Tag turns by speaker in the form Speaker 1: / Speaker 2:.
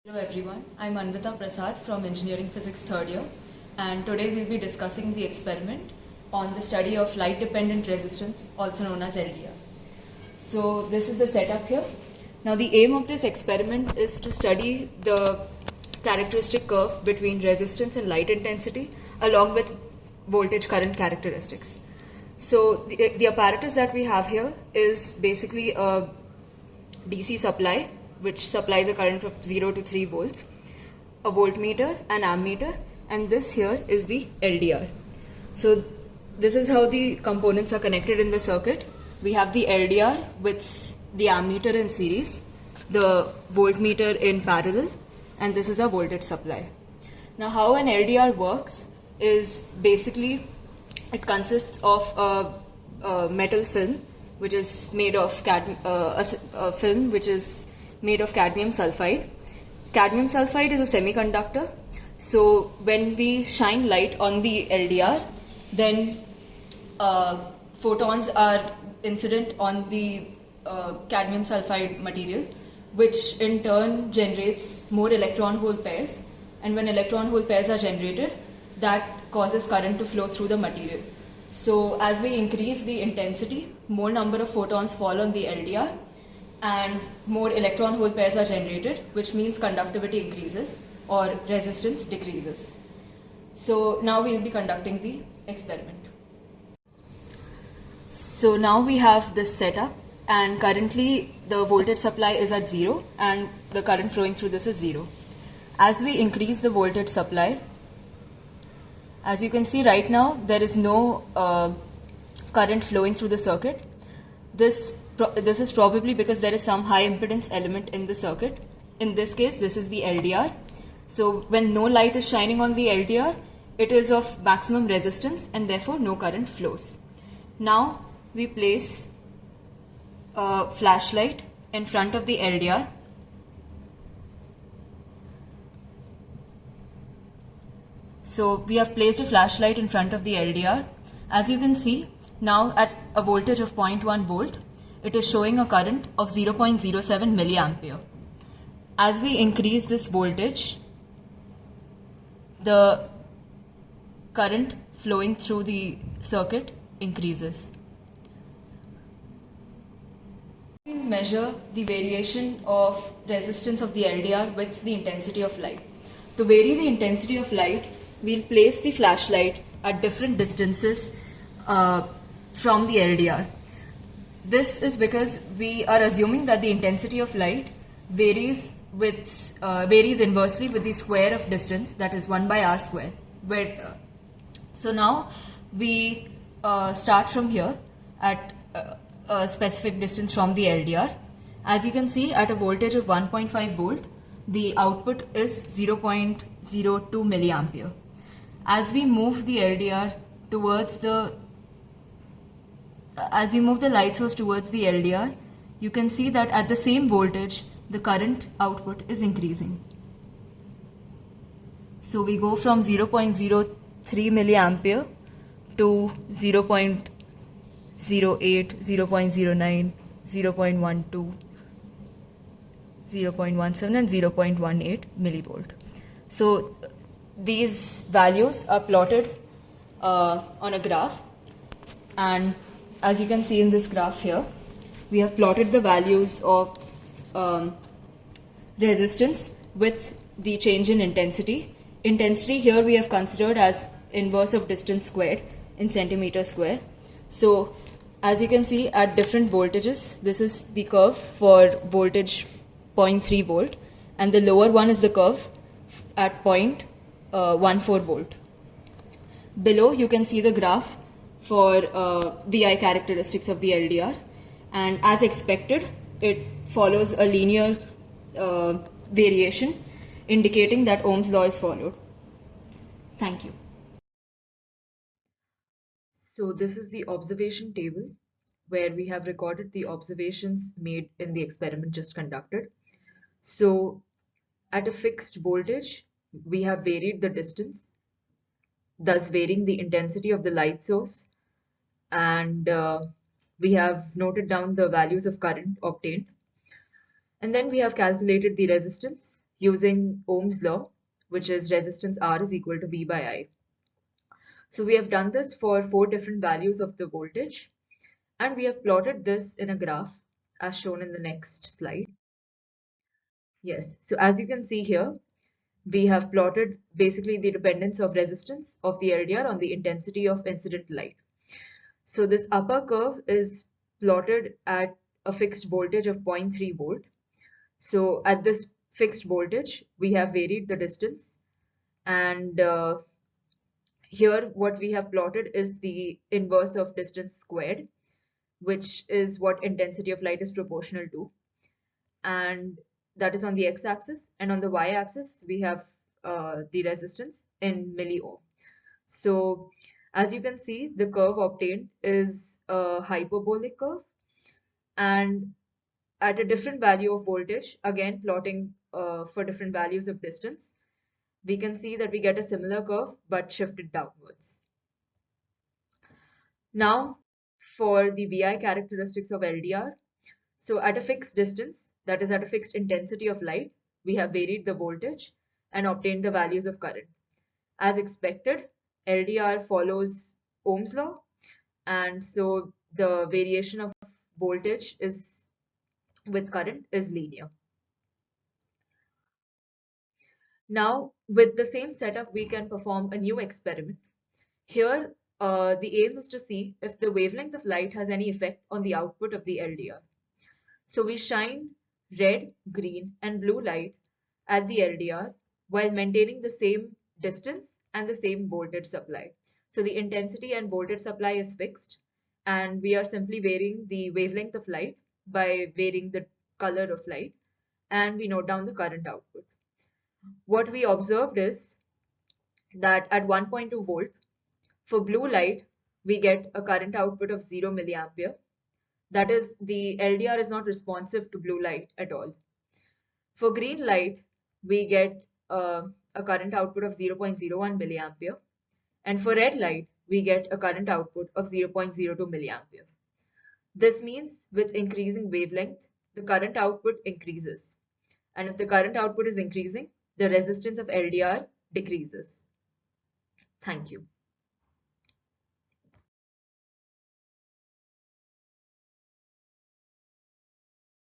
Speaker 1: Hello everyone, I'm Anvita from Engineering Physics 3rd year, and today we'll be discussing the experiment on the study of light dependent resistance, also known as LDR. So this is the setup here. Now the aim of this experiment is to study the characteristic curve between resistance and light intensity along with voltage current characteristics. So the apparatus that we have here is basically a DC supply which supplies a current of 0 to 3 volts, a voltmeter, an ammeter, and this here is the LDR. So this is how the components are connected in the circuit. We have the LDR with the ammeter in series, the voltmeter in parallel, and this is our voltage supply. Now how an LDR works is basically it consists of a metal film which is made of a film which is made of cadmium sulfide. Cadmium sulfide is a semiconductor. So when we shine light on the LDR, then photons are incident on the cadmium sulfide material, which in turn generates more electron hole pairs. And when electron hole pairs are generated, that causes current to flow through the material. So as we increase the intensity, more number of photons fall on the LDR and more electron hole pairs are generated, which means conductivity increases or resistance decreases. So now we will be conducting the experiment. So now we have this setup, and currently the voltage supply is at 0 and the current flowing through this is 0. As we increase the voltage supply, as you can see right now, there is no current flowing through the circuit. This is probably because there is some high impedance element in the circuit. In this case, this is the LDR. So when no light is shining on the LDR, it is of maximum resistance and therefore no current flows. Now we place a flashlight in front of the LDR. So we have placed a flashlight in front of the LDR. As you can see, now at a voltage of 0.1 volt, it is showing a current of 0.07 milliampere. As we increase this voltage, the current flowing through the circuit increases. We measure the variation of resistance of the LDR with the intensity of light. To vary the intensity of light, we'll place the flashlight at different distances from the LDR. This is because we are assuming that the intensity of light varies inversely with the square of distance, that is 1 by r square. So now we start from here at a specific distance from the LDR. As you can see, at a voltage of 1.5 volt, the output is 0.02 milliampere. As we move the LDR towards as we move the light source towards the LDR, you can see that at the same voltage, the current output is increasing. So we go from 0.03 milliampere to 0.08, 0.09, 0.12, 0.17 and 0.18 millivolt. So these values are plotted on a graph, and as you can see in this graph here, we have plotted the values of resistance with the change in intensity. Intensity here we have considered as inverse of distance squared in centimeter square. So as you can see, at different voltages, this is the curve for voltage 0.3 volt, and the lower one is the curve at 0.14 volt. Below you can see the graph for VI characteristics of the LDR, and as expected, it follows a linear variation indicating that Ohm's law is followed. Thank you. So this is the observation table where we have recorded the observations made in the experiment just conducted. So at a fixed voltage, we have varied the distance, thus varying the intensity of the light source, and we have noted down the values of current obtained. And then we have calculated the resistance using Ohm's law, which is resistance R is equal to V by I. So we have done this for 4 different values of the voltage, and we have plotted this in a graph as shown in the next slide. Yes, so as you can see here, we have plotted basically the dependence of resistance of the LDR on the intensity of incident light. So this upper curve is plotted at a fixed voltage of 0.3 volt. So at this fixed voltage, we have varied the distance, and here what we have plotted is the inverse of distance squared, which is what intensity of light is proportional to. And that is on the x-axis, and on the y-axis we have the resistance in milliohm. So as you can see, the curve obtained is a hyperbolic curve, and at a different value of voltage, again plotting for different values of distance, we can see that we get a similar curve but shifted downwards. Now for the VI characteristics of LDR. So at a fixed distance, that is at a fixed intensity of light, we have varied the voltage and obtained the values of current. As expected, LDR follows Ohm's law, and so the variation of voltage is with current is linear. Now, with the same setup, we can perform a new experiment. Here, the aim is to see if the wavelength of light has any effect on the output of the LDR. So we shine red, green, and blue light at the LDR while maintaining the same distance and the same voltage supply. So the intensity and voltage supply is fixed, and we are simply varying the wavelength of light by varying the color of light, and we note down the current output. What we observed is that at 1.2 volt, for blue light, we get a current output of 0 milliampere. That is, the LDR is not responsive to blue light at all. For green light, we get a current output of 0.01 milliampere. And for red light, we get a current output of 0.02 milliampere. This means with increasing wavelength, the current output increases. And if the current output is increasing, the resistance of LDR decreases. Thank you.